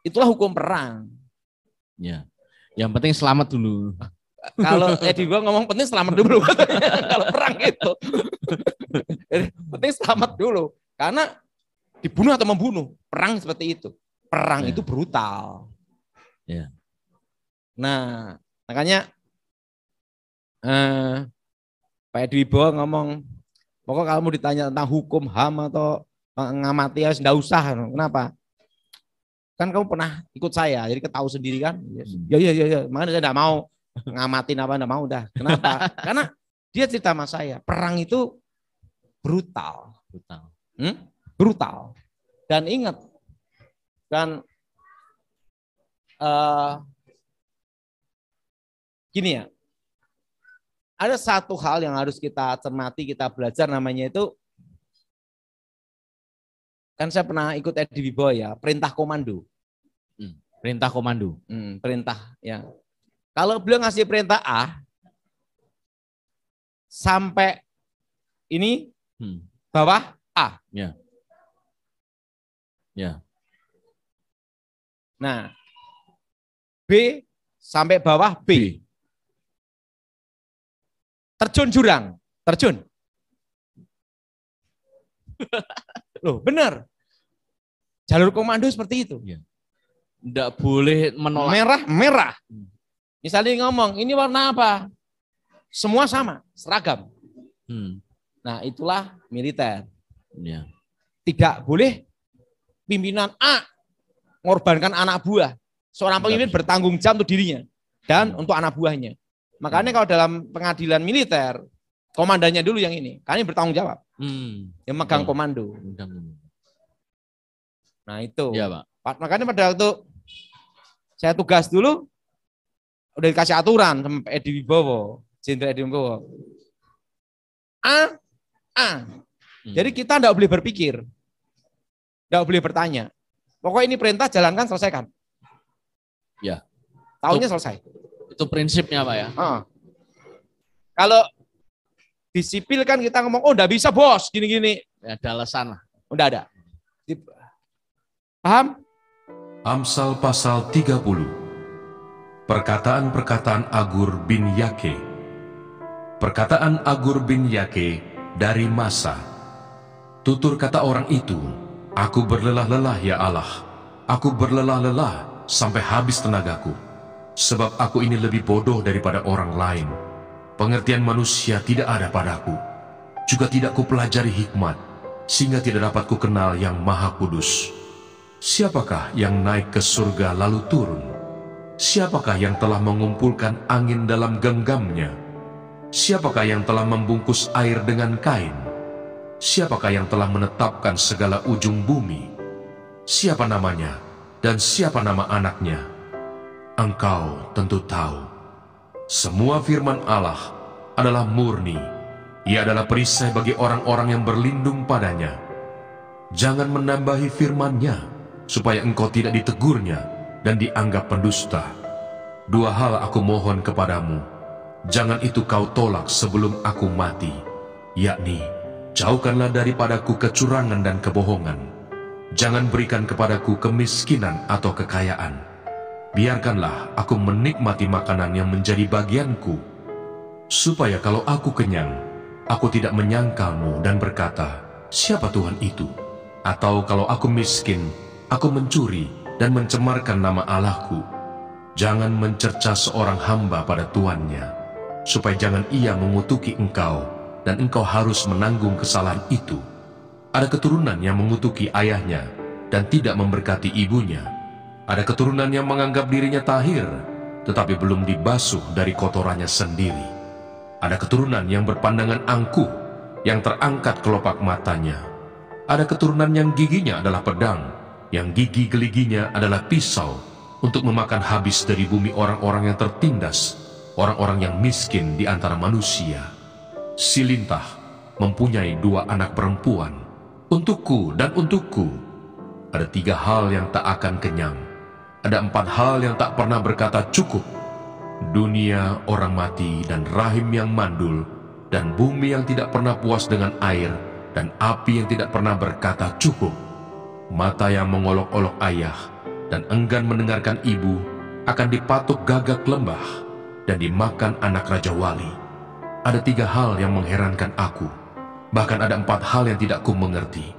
itulah hukum perang. Ya. Yang penting selamat dulu. Kalau Edi Wibowo ngomong penting selamat dulu. Kalau perang itu. Penting selamat dulu. Karena dibunuh atau membunuh. Perang seperti itu. Perang itu brutal. Ya. Nah, makanya Pak Edi Wibowo ngomong, pokok kamu ditanya tentang hukum HAM atau ngamati ya enggak usah. Kenapa? Kan kamu pernah ikut saya, jadi ketahui sendiri kan. Ya. Makanya saya enggak mau ngamatin apa, enggak mau dah. Kenapa? Karena dia cerita sama saya, perang itu brutal. Brutal. Dan ingat, dan gini ya, ada satu hal yang harus kita cermati, kita belajar, namanya itu, kan saya pernah ikut Edi Wibowo ya, perintah komando. Perintah komando. Perintah ya. Kalau beliau ngasih perintah A, sampai ini bawah A. Ya. Ya. Nah, B sampai bawah B. Terjun jurang, terjun. Loh, benar. Jalur komando seperti itu. Ya. Enggak boleh menolak. Merah. Misalnya ngomong, ini warna apa? Semua sama, seragam. Nah, itulah militer. Ya. Tidak boleh pimpinan A mengorbankan anak buah. Seorang pemimpin bertanggung jawab untuk dirinya dan untuk anak buahnya. Makanya kalau dalam pengadilan militer, komandannya dulu yang ini, karena ini bertanggung jawab. Yang megang komando. Nah itu. Ya, Pak. Makanya pada waktu saya tugas dulu, udah dikasih aturan sama Edi Wibowo, Jenderal Edi Wibowo. A. Jadi kita tidak boleh berpikir, tidak boleh bertanya. Pokoknya ini perintah, jalankan, selesaikan. Ya. Tahunnya selesai. Itu prinsipnya, Pak ya. Kalau di sipil kan kita ngomong, oh enggak bisa bos, gini-gini. Ya, ada alasan lah. Udah ada. Paham? Amsal pasal 30. Perkataan-perkataan Agur bin Yake. Perkataan Agur bin Yake dari Masa. Tutur kata orang itu, aku berlelah-lelah ya Allah. Aku berlelah-lelah sampai habis tenagaku. Sebab aku ini lebih bodoh daripada orang lain. Pengertian manusia tidak ada padaku. Juga tidak kupelajari hikmat, sehingga tidak dapat kukenal yang maha kudus. Siapakah yang naik ke surga lalu turun? Siapakah yang telah mengumpulkan angin dalam genggamnya? Siapakah yang telah membungkus air dengan kain? Siapakah yang telah menetapkan segala ujung bumi? Siapa namanya dan siapa nama anaknya? Engkau tentu tahu. Semua firman Allah adalah murni. Ia adalah perisai bagi orang-orang yang berlindung padanya. Jangan menambahi firman-Nya, supaya engkau tidak ditegurnya dan dianggap pendusta. Dua hal aku mohon kepadamu, jangan itu kau tolak sebelum aku mati, yakni, jauhkanlah daripadaku kecurangan dan kebohongan. Jangan berikan kepadaku kemiskinan atau kekayaan. Biarkanlah aku menikmati makanan yang menjadi bagianku, supaya kalau aku kenyang, aku tidak menyangkalmu dan berkata, siapa Tuhan itu? Atau kalau aku miskin, aku mencuri dan mencemarkan nama Allahku. Jangan mencerca seorang hamba pada tuannya, supaya jangan ia mengutuki engkau, dan engkau harus menanggung kesalahan itu. Ada keturunan yang mengutuki ayahnya, dan tidak memberkati ibunya. Ada keturunan yang menganggap dirinya tahir, tetapi belum dibasuh dari kotorannya sendiri. Ada keturunan yang berpandangan angkuh, yang terangkat kelopak matanya. Ada keturunan yang giginya adalah pedang, yang gigi geliginya adalah pisau, untuk memakan habis dari bumi orang-orang yang tertindas, orang-orang yang miskin di antara manusia. Si lintah mempunyai 2 anak perempuan, untukku dan untukku. Ada 3 hal yang tak akan kenyang, ada 4 hal yang tak pernah berkata cukup. Dunia orang mati dan rahim yang mandul, dan bumi yang tidak pernah puas dengan air, dan api yang tidak pernah berkata cukup. Mata yang mengolok-olok ayah dan enggan mendengarkan ibu akan dipatuk gagak lembah dan dimakan anak Raja Wali. Ada 3 hal yang mengherankan aku, bahkan ada 4 hal yang tidak ku mengerti.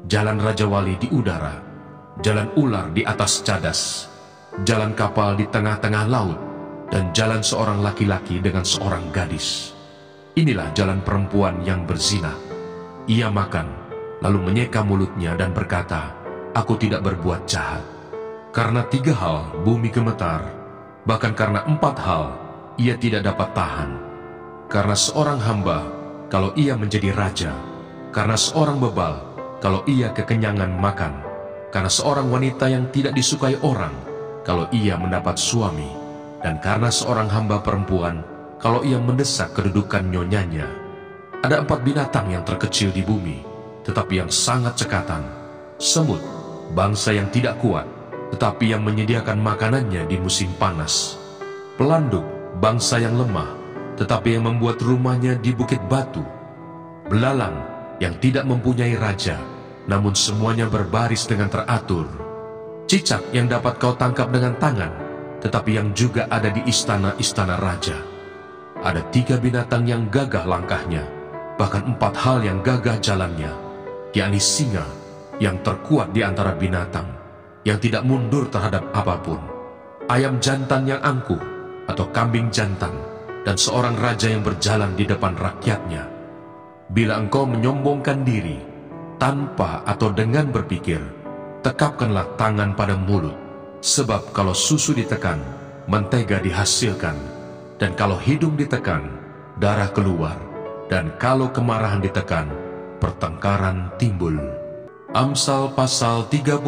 Jalan Raja Wali di udara, jalan ular di atas cadas, jalan kapal di tengah-tengah laut, dan jalan seorang laki-laki dengan seorang gadis. Inilah jalan perempuan yang berzina. Ia makan, lalu menyeka mulutnya dan berkata, aku tidak berbuat jahat. Karena 3 hal bumi gemetar, bahkan karena 4 hal ia tidak dapat tahan. Karena seorang hamba, kalau ia menjadi raja. Karena seorang bebal, kalau ia kekenyangan makan. Karena seorang wanita yang tidak disukai orang, kalau ia mendapat suami. Dan karena seorang hamba perempuan, kalau ia mendesak kedudukan nyonyanya. Ada 4 binatang yang terkecil di bumi, tetapi yang sangat cekatan. Semut, bangsa yang tidak kuat, tetapi yang menyediakan makanannya di musim panas. Pelanduk, bangsa yang lemah, tetapi yang membuat rumahnya di bukit batu. Belalang, yang tidak mempunyai raja, namun semuanya berbaris dengan teratur. Cicak yang dapat kau tangkap dengan tangan, tetapi yang juga ada di istana-istana raja. Ada 3 binatang yang gagah langkahnya, bahkan 4 hal yang gagah jalannya, yakni singa yang terkuat di antara binatang, yang tidak mundur terhadap apapun, ayam jantan yang angkuh, atau kambing jantan, dan seorang raja yang berjalan di depan rakyatnya. Bila engkau menyombongkan diri, tanpa atau dengan berpikir, tekapkanlah tangan pada mulut, sebab kalau susu ditekan, mentega dihasilkan, dan kalau hidung ditekan, darah keluar, dan kalau kemarahan ditekan, pertengkaran timbul. Amsal pasal 31.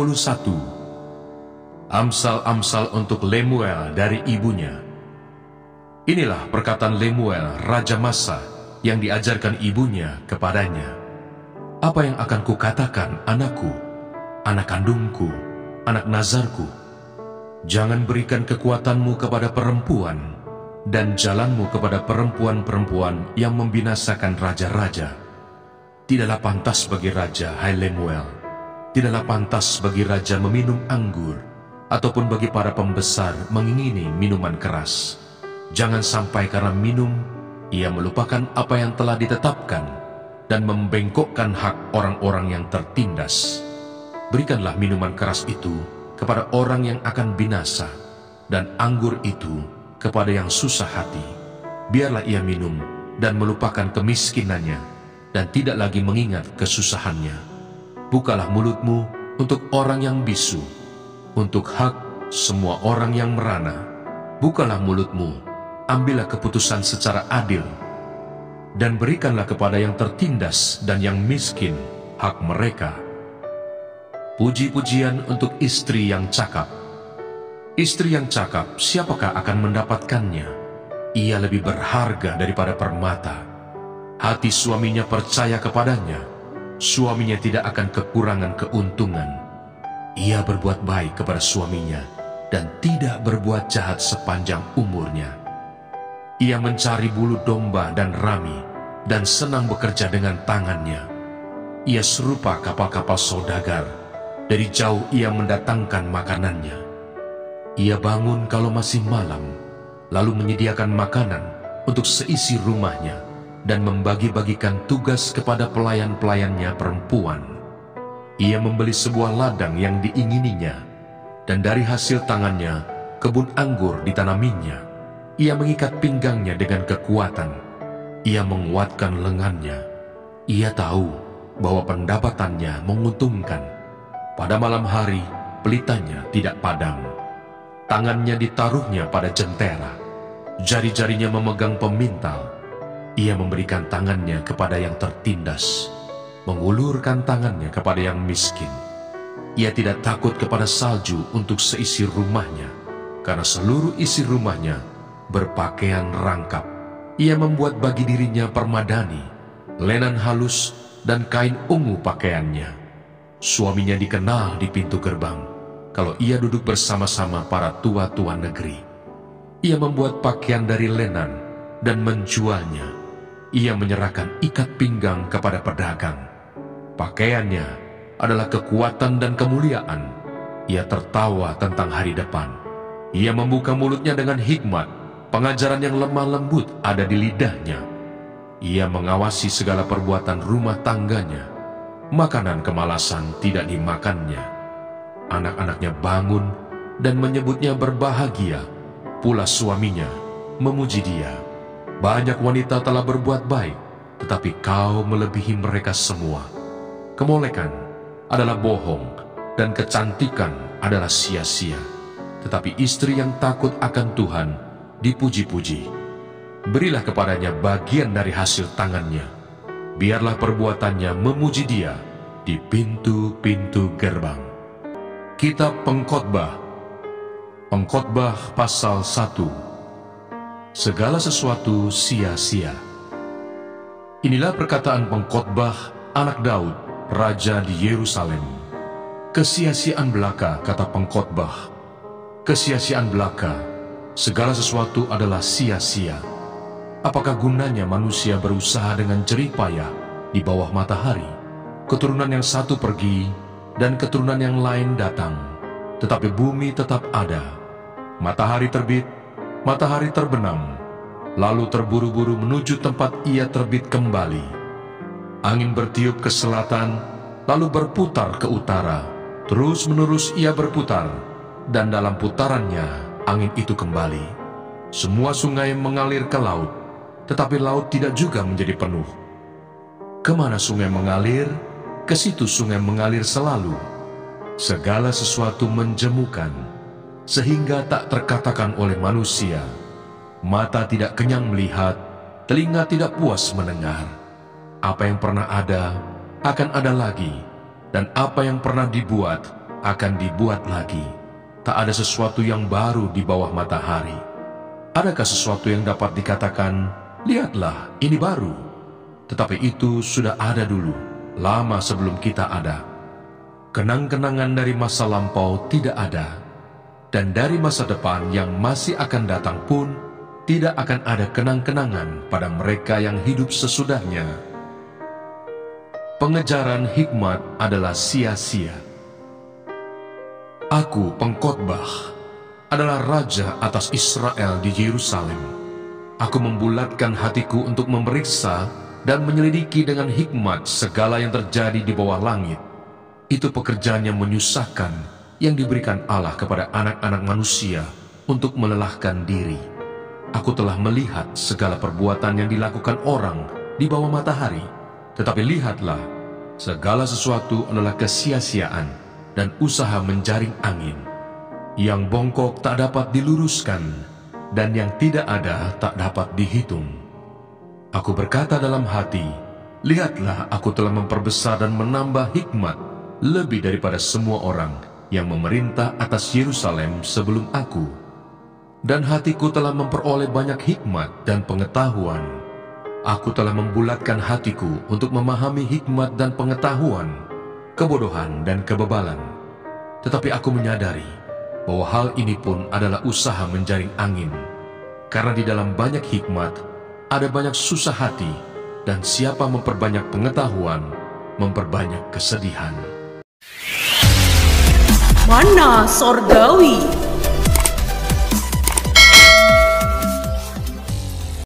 Amsal-amsal untuk Lemuel dari ibunya. Inilah perkataan Lemuel, Raja Masa, yang diajarkan ibunya kepadanya. Apa yang akan kukatakan, anakku, anak kandungku, anak nazarku? Jangan berikan kekuatanmu kepada perempuan, dan jalanmu kepada perempuan-perempuan yang membinasakan raja-raja. Tidaklah pantas bagi raja, hai Lemuel, tidaklah pantas bagi raja meminum anggur, ataupun bagi para pembesar mengingini minuman keras. Jangan sampai karena minum, ia melupakan apa yang telah ditetapkan, dan membengkokkan hak orang-orang yang tertindas. Berikanlah minuman keras itu kepada orang yang akan binasa, dan anggur itu kepada yang susah hati. Biarlah ia minum dan melupakan kemiskinannya, dan tidak lagi mengingat kesusahannya. Bukalah mulutmu untuk orang yang bisu, untuk hak semua orang yang merana. Bukalah mulutmu, ambillah keputusan secara adil, dan berikanlah kepada yang tertindas dan yang miskin hak mereka. Puji-pujian untuk istri yang cakap. Istri yang cakap, siapakah akan mendapatkannya? Ia lebih berharga daripada permata. Hati suaminya percaya kepadanya, suaminya tidak akan kekurangan keuntungan. Ia berbuat baik kepada suaminya, dan tidak berbuat jahat sepanjang umurnya. Ia mencari bulu domba dan rami, dan senang bekerja dengan tangannya. Ia serupa kapal-kapal saudagar, dari jauh ia mendatangkan makanannya. Ia bangun kalau masih malam, lalu menyediakan makanan untuk seisi rumahnya, dan membagi-bagikan tugas kepada pelayan-pelayannya perempuan. Ia membeli sebuah ladang yang diingininya, dan dari hasil tangannya kebun anggur ditanaminya. Ia mengikat pinggangnya dengan kekuatan, ia menguatkan lengannya. Ia tahu bahwa pendapatannya menguntungkan. Pada malam hari pelitanya tidak padam. Tangannya ditaruhnya pada jentera, jari-jarinya memegang pemintal. Ia memberikan tangannya kepada yang tertindas, mengulurkan tangannya kepada yang miskin. Ia tidak takut kepada salju untuk seisi rumahnya, karena seluruh isi rumahnya berpakaian rangkap. Ia membuat bagi dirinya permadani, lenan halus, dan kain ungu pakaiannya. Suaminya dikenal di pintu gerbang, kalau ia duduk bersama-sama para tua-tua negeri. Ia membuat pakaian dari lenan dan menjualnya. Ia menyerahkan ikat pinggang kepada pedagang. Pakaiannya adalah kekuatan dan kemuliaan. Ia tertawa tentang hari depan. Ia membuka mulutnya dengan hikmat. Pengajaran yang lemah lembut ada di lidahnya. Ia mengawasi segala perbuatan rumah tangganya. Makanan kemalasan tidak dimakannya. Anak-anaknya bangun dan menyebutnya berbahagia. Pula suaminya memuji dia. Banyak wanita telah berbuat baik, tetapi kau melebihi mereka semua. Kemolekan adalah bohong, dan kecantikan adalah sia-sia. Tetapi istri yang takut akan Tuhan dipuji-puji. Berilah kepadanya bagian dari hasil tangannya. Biarlah perbuatannya memuji dia di pintu-pintu gerbang. Kitab Pengkhotbah. Pengkhotbah pasal 1. Segala sesuatu sia-sia. Inilah perkataan pengkhotbah anak Daud, raja di Yerusalem. Kesia-siaan belaka, kata pengkhotbah. Kesia-siaan belaka, segala sesuatu adalah sia-sia. Apakah gunanya manusia berusaha dengan jerih payah di bawah matahari? Keturunan yang satu pergi, dan keturunan yang lain datang, tetapi bumi tetap ada. Matahari terbit, matahari terbenam, lalu terburu-buru menuju tempat ia terbit kembali. Angin bertiup ke selatan, lalu berputar ke utara. Terus-menerus ia berputar, dan dalam putarannya angin itu kembali. Semua sungai mengalir ke laut, tetapi laut tidak juga menjadi penuh. Kemana sungai mengalir, ke situ sungai mengalir selalu. Segala sesuatu menjemukan, sehingga tak terkatakan oleh manusia. Mata tidak kenyang melihat, telinga tidak puas mendengar. Apa yang pernah ada, akan ada lagi, dan apa yang pernah dibuat, akan dibuat lagi. Tak ada sesuatu yang baru di bawah matahari. Adakah sesuatu yang dapat dikatakan, lihatlah, ini baru? Tetapi itu sudah ada dulu, lama sebelum kita ada. Kenang-kenangan dari masa lampau tidak ada, dan dari masa depan yang masih akan datang pun, tidak akan ada kenang-kenangan pada mereka yang hidup sesudahnya. Pengejaran hikmat adalah sia-sia. Aku, pengkhotbah, adalah raja atas Israel di Yerusalem. Aku membulatkan hatiku untuk memeriksa dan menyelidiki dengan hikmat segala yang terjadi di bawah langit. Itu pekerjaan yang menyusahkan yang diberikan Allah kepada anak-anak manusia untuk melelahkan diri. Aku telah melihat segala perbuatan yang dilakukan orang di bawah matahari. Tetapi lihatlah, segala sesuatu adalah kesia-siaan dan usaha menjaring angin. Yang bongkok tak dapat diluruskan, dan yang tidak ada tak dapat dihitung. Aku berkata dalam hati, lihatlah, aku telah memperbesar dan menambah hikmat lebih daripada semua orang yang memerintah atas Yerusalem sebelum aku. Dan hatiku telah memperoleh banyak hikmat dan pengetahuan. Aku telah membulatkan hatiku untuk memahami hikmat dan pengetahuan, kebodohan dan kebebalan. Tetapi aku menyadari bahwa hal ini pun adalah usaha menjaring angin. Karena di dalam banyak hikmat, ada banyak susah hati, dan siapa memperbanyak pengetahuan, memperbanyak kesedihan. Mana Sorgawi.